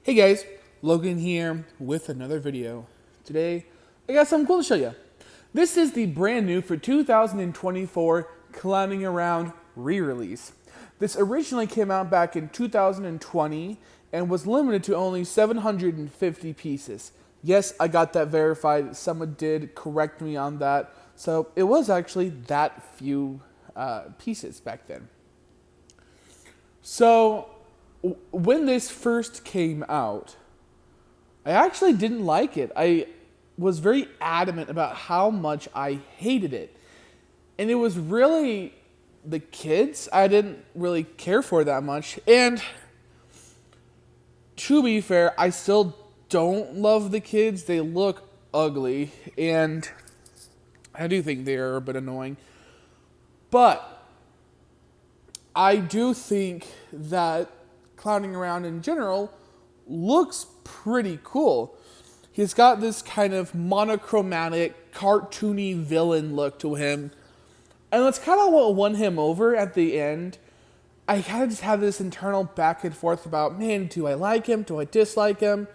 Hey guys, Logan here with another video. Today, I got something cool to show you. This is the brand new for 2024 Climbing Around re-release. This originally came out back in 2020 and was limited to only 750 pieces. Yes, I got that verified. Someone did correct me on that. So it was actually that few pieces back then. So when this first came out, I actually didn't like it. I was very adamant about how much I hated it. And it was really the kids I didn't really care for that much. And to be fair, I still don't love the kids. They look ugly. And I do think they are a bit annoying. But I do think that Clowning Around in general looks pretty cool. He's got this kind of monochromatic, cartoony villain look to him. And that's kind of what won him over at the end. I kind of just had this internal back and forth about, man, do I like him? Do I dislike him?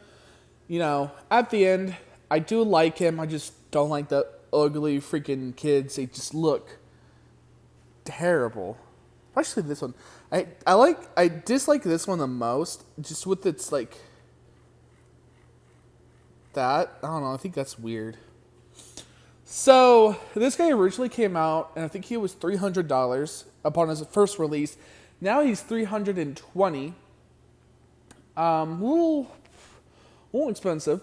You know, at the end, I do like him. I just don't like the ugly freaking kids. They just look terrible. Especially this one. I dislike this one the most, just with its, like, that. I don't know, I think that's weird. So, this guy originally came out, and I think he was $300 upon his first release. Now he's $320. A little expensive.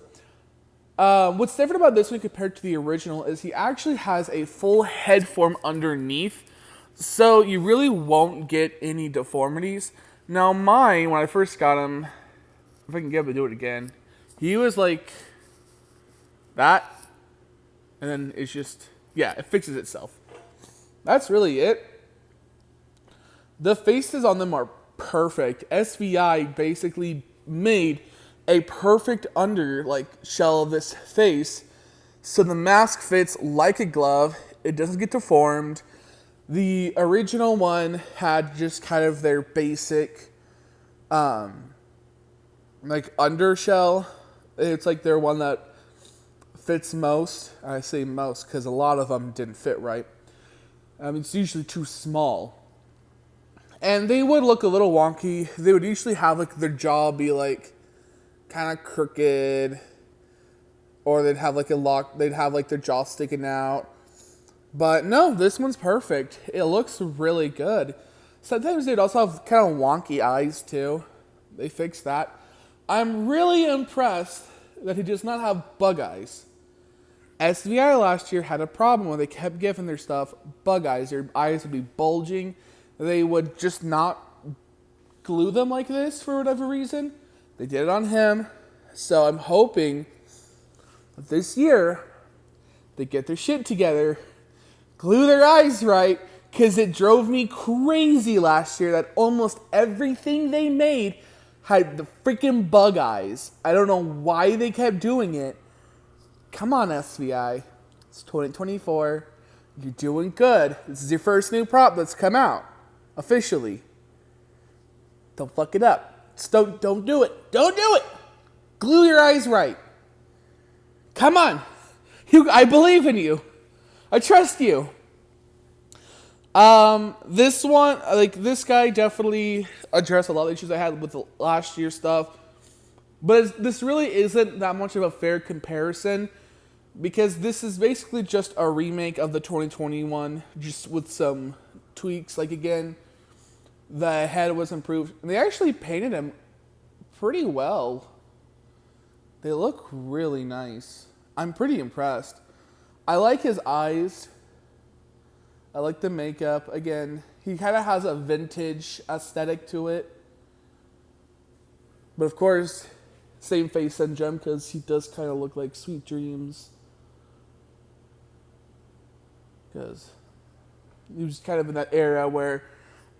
What's different about this one compared to the original is he actually has a full head form underneath. So you really won't get any deformities. Now mine, when I first got him, if I can get him to do it again, he was like that. And then it's just, yeah, it fixes itself. That's really it. The faces on them are perfect. SVI basically made a perfect shell of this face. So the mask fits like a glove. It doesn't get deformed. The original one had just kind of their basic, undershell. It's like their one that fits most. I say most because a lot of them didn't fit right. It's usually too small. And they would look a little wonky. They would usually have their jaw be kind of crooked, or they'd have their jaw sticking out. But no, this one's perfect. It looks really good. Sometimes they'd also have kind of wonky eyes too. They fixed that. I'm really impressed that he does not have bug eyes. SVI last year had a problem where they kept giving their stuff bug eyes. Their eyes would be bulging. They would just not glue them like this for whatever reason. They did it on him. So I'm hoping that this year they get their shit together, glue their eyes right, because it drove me crazy last year that almost everything they made had the freaking bug eyes. I don't know why they kept doing it. Come on, SVI. It's 2024. You're doing good. This is your first new prop that's come out. Officially. Don't fuck it up. Just don't do it. Don't do it. Glue your eyes right. Come on. I believe in you. I trust you. This one, this guy definitely addressed a lot of issues I had with the last year's stuff. But this really isn't that much of a fair comparison, because this is basically just a remake of the 2021, just with some tweaks. Again, the head was improved. And they actually painted him pretty well. They look really nice. I'm pretty impressed. I like his eyes. I like the makeup. Again, he kind of has a vintage aesthetic to it. But of course, same face syndrome, because he does kind of look like Sweet Dreams. Because he was kind of in that era where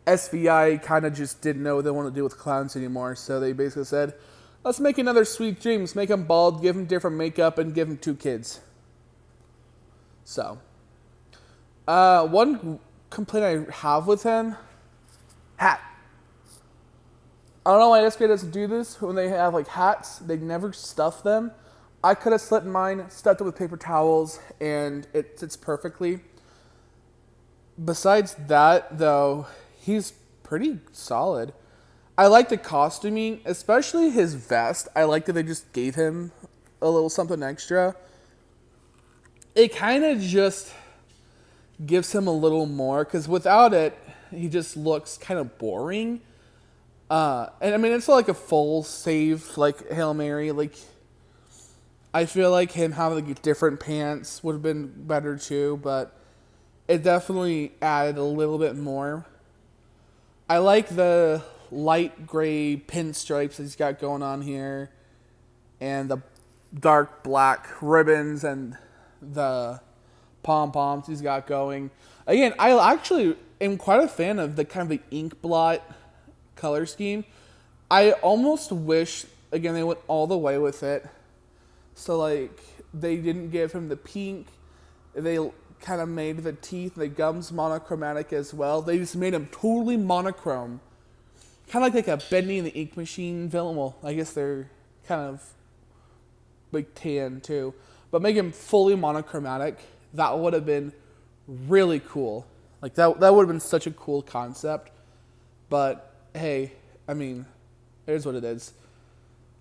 SVI kind of just didn't know what they wanted to do with clowns anymore. So they basically said, let's make another Sweet Dreams. Make him bald, give him different makeup, and give him 2 kids. So, one complaint I have with him, hat. I don't know why SVI doesn't do this. When they have like hats, they never stuff them. I could have slit mine, stuffed it with paper towels, and it sits perfectly. Besides that, though, he's pretty solid. I like the costuming, especially his vest. I like that they just gave him a little something extra. It kind of just gives him a little more, because without it, he just looks kind of boring. And I mean, it's like a full save, like Hail Mary. Like, I feel like him having like different pants would have been better too, but it definitely added a little bit more. I like the light gray pinstripes that he's got going on here, and the dark black ribbons and the pom-poms he's got going. Again, I actually am quite a fan of the kind of the ink blot color scheme. I almost wish, again, they went all the way with it. So, like, they didn't give him the pink. They kind of made the teeth, the gums monochromatic as well. They just made him totally monochrome. Kind of like a Bendy and the Ink Machine villain. Well, I guess they're kind of like tan too. But make him fully monochromatic. That would have been really cool. Like, that would have been such a cool concept. But, hey, I mean, it is what it is.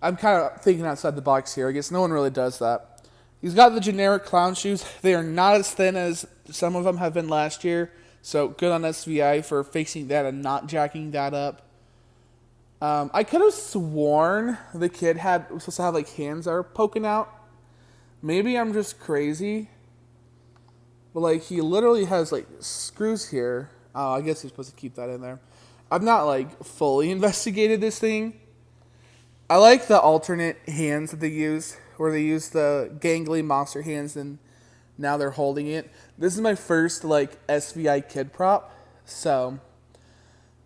I'm kind of thinking outside the box here. I guess no one really does that. He's got the generic clown shoes. They are not as thin as some of them have been last year. So good on SVI for fixing that and not jacking that up. I could have sworn the kid was supposed to have like hands that are poking out. Maybe I'm just crazy. But like he literally has like screws here. Oh, I guess he's supposed to keep that in there. I've not like fully investigated this thing. I like the alternate hands that they use, where they use the gangly monster hands and now they're holding it. This is my first like SVI kid prop. So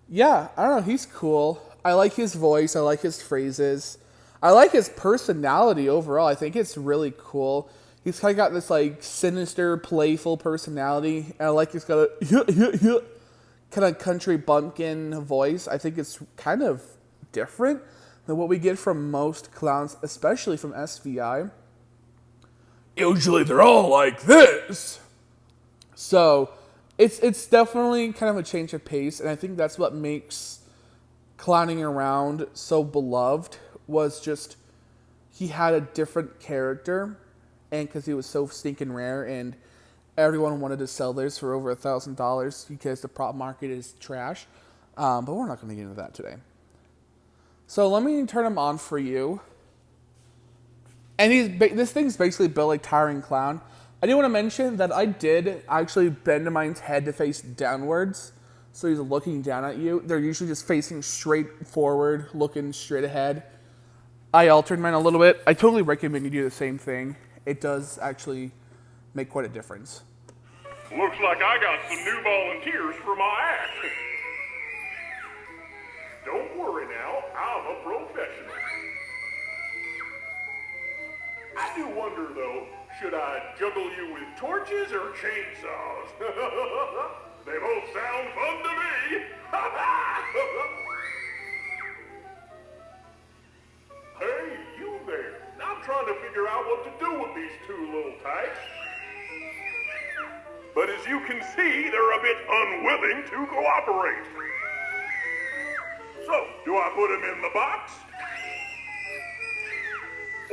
yeah, I don't know, he's cool. I like his voice, I like his phrases. I like his personality overall. I think it's really cool. He's kind of got this like sinister, playful personality. And I like he's got a kind of country bumpkin voice. I think it's kind of different than what we get from most clowns, especially from SVI. Usually they're all like this. So it's definitely kind of a change of pace, and I think that's what makes clowning around so beloved, was just he had a different character, and because he was so stinking rare, and everyone wanted to sell theirs for over $1,000 because the prop market is trash. But we're not going to get into that today. So let me turn him on for you. And this thing's basically built like Towering Clown. I do want to mention that I did actually bend mine's head to face downwards. So he's looking down at you. They're usually just facing straight forward, looking straight ahead. I altered mine a little bit. I totally recommend you do the same thing. It does actually make quite a difference. Looks like I got some new volunteers for my act. Don't worry now, I'm a professional. I do wonder though, should I juggle you with torches or chainsaws? They both sound fun to me. Hey, you there. I'm trying to figure out what to do with these two little tykes. But as you can see, they're a bit unwilling to cooperate. So, do I put them in the box?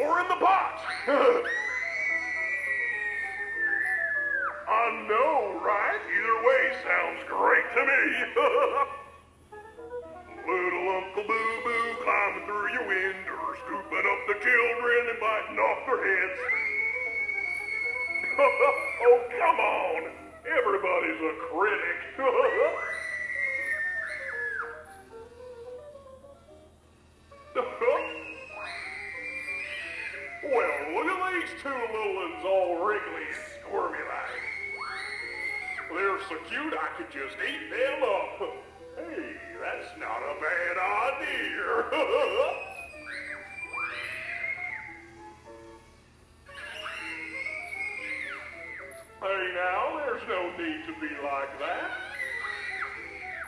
Or in the pot? I know, right? Either way sounds great to me. Little Uncle Boo-Boo climbing through your window, scooping up the children and biting off their heads. Oh, come on. Everybody's a critic. Well, look at these two little ones all wriggly and squirmy like. They're so cute I could just eat them up. Hey, that's not a bad idea. Hey now, there's no need to be like that.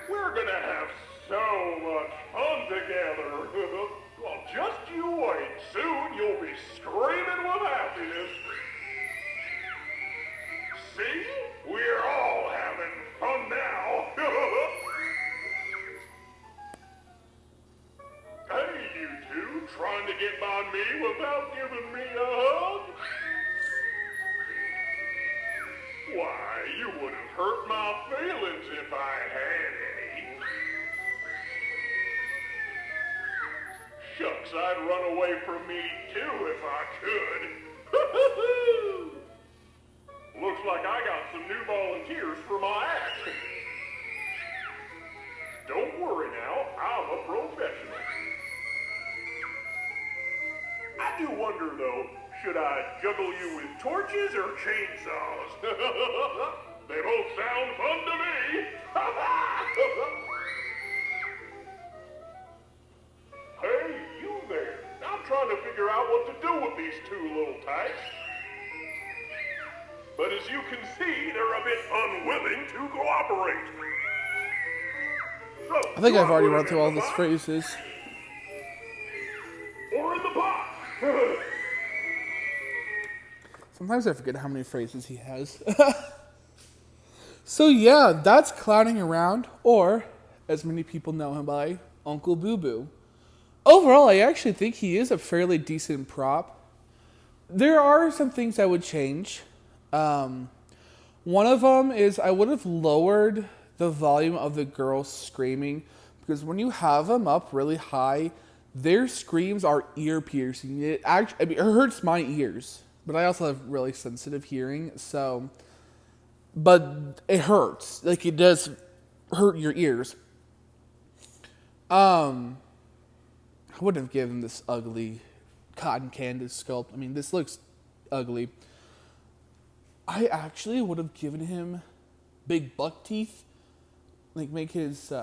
We're gonna have so much fun together. Well, just you wait. Soon you'll be screaming with happiness. See? We're all having fun now. Hey, you two, trying to get by me without giving me a hug? Why, you would have hurt my feelings if I had any. Shucks, I'd run away from me too if I could. Looks like I got some new volunteers for my act. Don't worry now, I'm a professional. I do wonder though, should I juggle you with torches or chainsaws? They both sound fun to me. Hey, you there. I'm trying to figure out what to do with these two little types. But as you can see, they're a bit unwilling to cooperate. So, I think do I've already put run them through in all the these box phrases. or in the pot? Sometimes I forget how many phrases he has. So yeah, that's Clowning Around, or, as many people know him by, Uncle Boo Boo. Overall, I actually think he is a fairly decent prop. There are some things I would change. One of them is I would have lowered the volume of the girls screaming, because when you have them up really high, their screams are ear piercing. It hurts my ears, but I also have really sensitive hearing, so, but it hurts. Like, it does hurt your ears. I wouldn't have given this ugly cotton candy sculpt. I mean, this looks ugly. I actually would have given him big buck teeth. Like, make his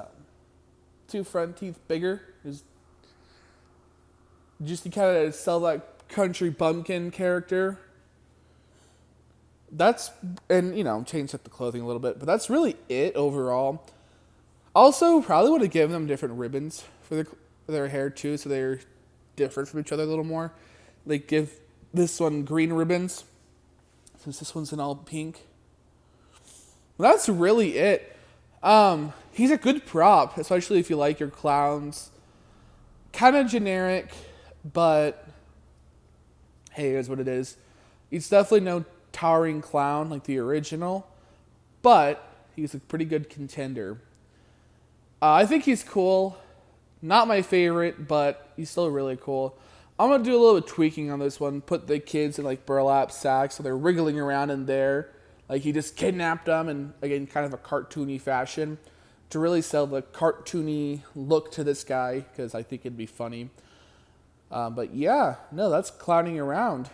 two front teeth bigger. Just to kind of sell that country bumpkin character. And change up the clothing a little bit. But that's really it overall. Also, probably would have given them different ribbons for their hair too, so they're different from each other a little more. Like, give this one green ribbons, since this one's in all pink. Well, that's really it. He's a good prop, especially if you like your clowns. Kind of generic, but hey, it is what it is. He's definitely no towering clown like the original, but he's a pretty good contender. I think he's cool. Not my favorite, but he's still really cool. I'm going to do a little bit of tweaking on this one. Put the kids in like burlap sacks so they're wriggling around in there. Like he just kidnapped them in, again, kind of a cartoony fashion to really sell the cartoony look to this guy, because I think it'd be funny. But yeah, no, that's Clowning Around.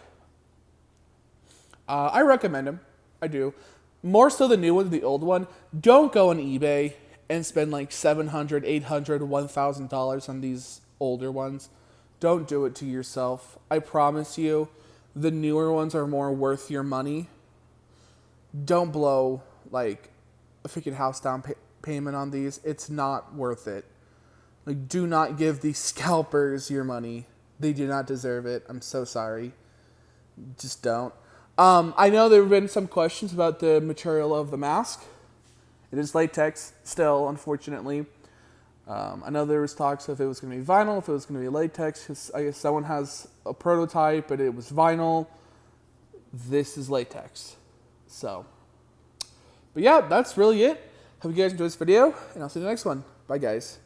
I recommend him. I do. More so the new one than the old one. Don't go on eBay and spend like $700, $800, $1,000 on these older ones. Don't do it to yourself. I promise you, the newer ones are more worth your money. Don't blow like a freaking house down payment on these. It's not worth it. Like, do not give these scalpers your money. They do not deserve it. I'm so sorry. Just don't. I know there have been some questions about the material of the mask. It is latex still, unfortunately. I know there was talks if it was going to be vinyl, if it was going to be latex, because I guess someone has a prototype, but it was vinyl. This is latex. So, but yeah, that's really it. Hope you guys enjoyed this video, and I'll see you in the next one. Bye, guys.